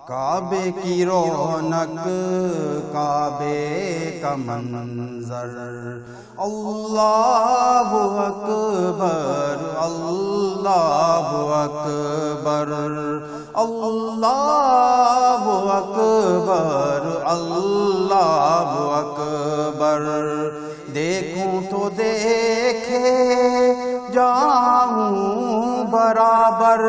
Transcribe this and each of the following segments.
کعبے کی رونق کعبے کا منظر، اللہ اکبر اللہ اکبر اللہ اکبر اللہ اکبر۔ دیکھوں تو دیکھے جاؤں برابر،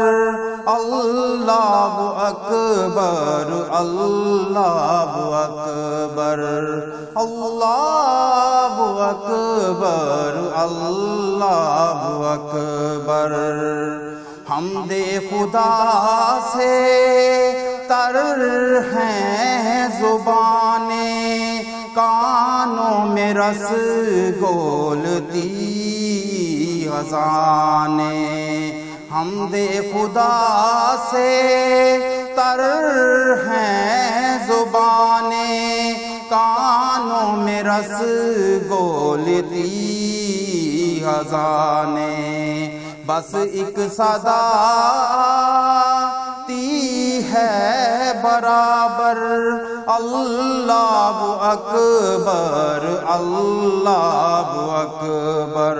اللہ اکبر اللہ اکبر اللہ اکبر اللہ اکبر۔ حمد خدا سے تر ہیں زبانیں، کانوں میں رس گولتی خزانے۔ حمد خدا سے تر ہیں زبانیں، کانوں میں رس گولتی خزانے۔ بس ایک صدا آتی ہے برابر، اللہ اکبر اللہ اکبر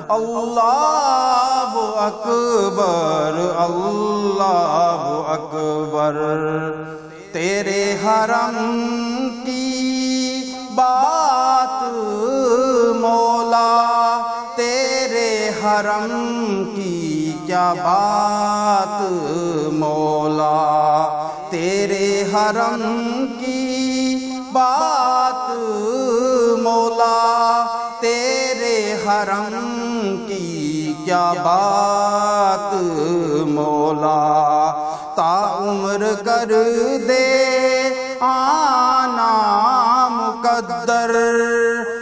اللہ اکبر اللہ اکبر۔ تیرے حرم کی بات مولا، تیرے حرم کی کیا بات مولا، تیرے حرم کی بات مولا، تیرے حرم کی کیا بات مولا۔ تا عمر کر دے آنا مقدر،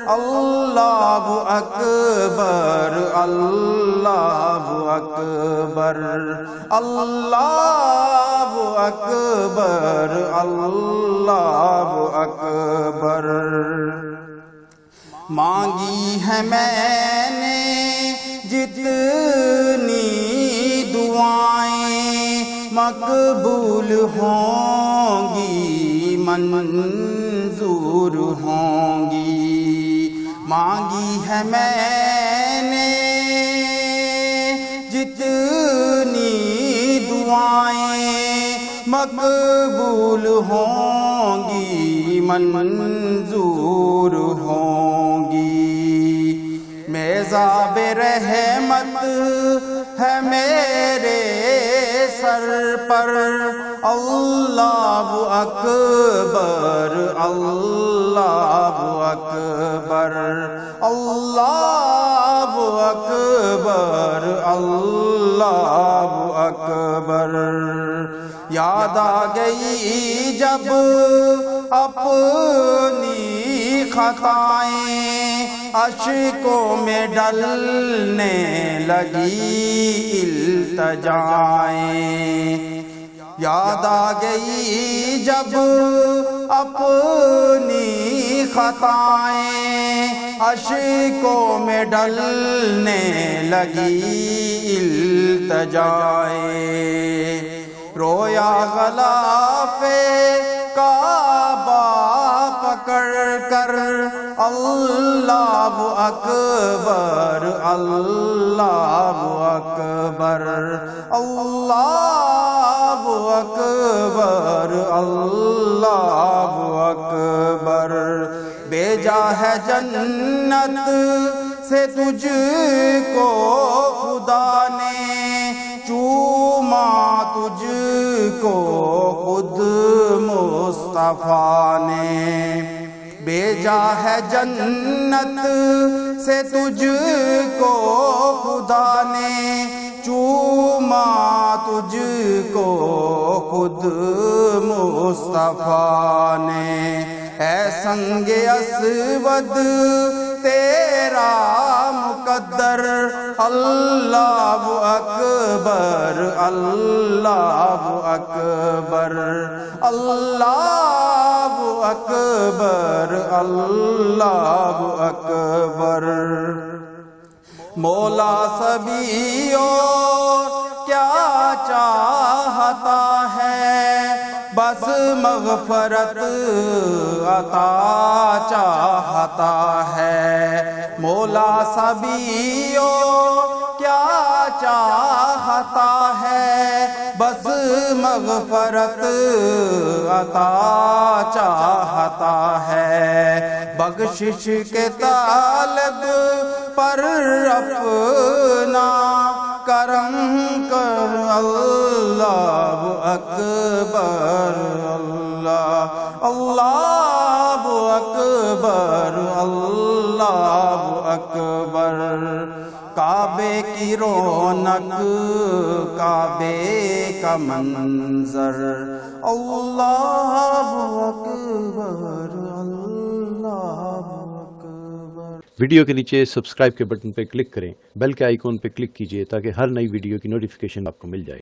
اللہ اکبر اللہ اکبر اللہ اکبر اللہ اکبر۔ مانگی ہے میں نے جتنی دعائیں، مقبول ہوں گی منظور ہوں گی۔ مانگی ہے میں نے جتنی دعائیں، مقبول ہوں گی منظور ہوں گی۔ میزاب رحمت ہے میرے سر پر، اللہ اکبر اللہ اکبر اللہ اکبر اللہ اکبر۔ یاد آ گئی جب اپنی خطائیں، اشکوں میں ڈلنے لگی التجائیں۔ یاد آ گئی جب اپنی خطائیں، اشکوں میں ڈلنے لگی التجائیں۔ رویا غلاف کعبہ پکڑ کر، اللہ اکبر اللہ اکبر اللہ اکبر اللہ اکبر۔ بھیجا ہے جنت سے تجھ کو خدا نے، چوما تجھ کو خود مصطفیٰ نے۔ بھیجا ہے جنت سے تجھ کو خدا نے، چوما تجھ کو خود مصطفیٰ نے۔ اے سنگ اسود تیرا مقدر، اللہ اکبر اللہ اکبر اللہ اکبر اللہ اکبر۔ مولا سبھی اور کیا چاہتا ہے، بس مغفرت عطا چاہتا ہے، مولا سبیو کیا چاہتا ہے، بس مغفرت عطا چاہتا ہے، بخشش کے طالب پر اپنا کرم کر، اللہ اکبر، اللہ اللہ اکبر، اللہ اکبر۔ کعبے کی رونق، کعبے کا منظر، اللہ اکبر، اللہ اکبر۔ ویڈیو کے نیچے سبسکرائب کے بٹن پہ کلک کریں، بیل کے آئیکن پہ کلک کیجئے تاکہ ہر نئی ویڈیو کی نوٹیفیکیشن آپ کو مل جائے۔